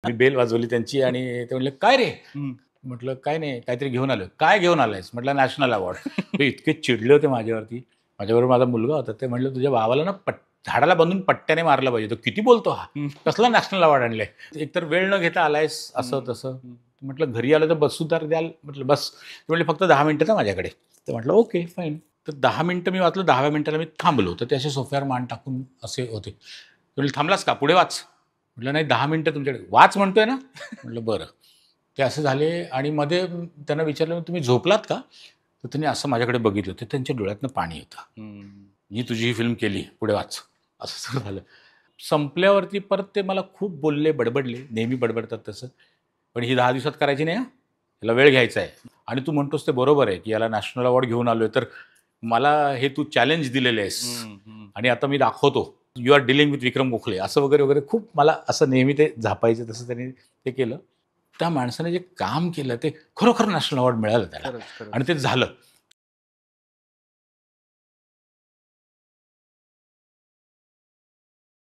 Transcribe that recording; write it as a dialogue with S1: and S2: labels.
S1: मी bell वाजवली त्यांची आणि ते म्हणले, "काय रे?" म्हटलं, "काय नाही, काहीतरी घेऊन आलोय." "काय घेऊन आलायस?" म्हटलं, "नॅशनल अवॉर्ड." ते इतके चिडले होते माझ्यावरती. माझ्याबरोबर माझा मुलगा होता. ते म्हणले, "तुझ्या भावाला ना झाडाला बांधून पट्ट्याने मारलं पाहिजे. तो किती बोलतो हा? कसला नॅशनल अवॉर्ड आणलाय? एकतर वेळ न घेता आलायस असं तसं." म्हटलं, "घरी आलं तर बसू तर द्याल?" म्हटलं, "बस." ते म्हणले, "फक्त 10 मिनिटं ना माझ्याकडे." तर म्हटलं, "ओके, फाईन." तर 10 मिनिटं मी वाचलं. 10व्या मिनिटाला मी थांबलो. तर ते असे सोफ्यावर मान टाकून असे होते. ते म्हणले, "थांबलास का? पुढे वाच." म्हटलं, "नाही, 10 मिनिटं तुमच्याकडे." "वाच म्हणतोय ना." म्हटलं, "बरं." ते असे झाले आणि मध्ये त्यांना विचारलं, "तुम्ही झोपलात का?" तर त्यांनी असं माझ्याकडे बघितलं. तर त्यांच्या डोळ्यातनं पाणी येतं. "मी तुझी ही फिल्म केली, पुढे वाच." असं सुरू झालं. संपल्यावरती परत ते मला खूप बोलले, बडबडले. नेहमी बडबडतात तसं. "पण ही 10 दिवसात करायची नाही हां. याला वेळ घ्यायचा आहे. आणि तू म्हणतोस ते बरोबर आहे, की याला नॅशनल अवॉर्ड घेऊन आलोय, तर मला हे तू चॅलेंज दिलेलं आहेस आणि आता मी दाखवतो. You R dealing with Vikram Gokhale." असं वगैरे, वगैरे खूप मला असं नेहमी ते झापायचे. तसं त्यांनी ते केलं. त्या माणसाने जे काम केलं ते खरोखर नॅशनल अवॉर्ड मिळालं त्याला
S2: खरंच, खरंच.
S1: आणि ते झालं.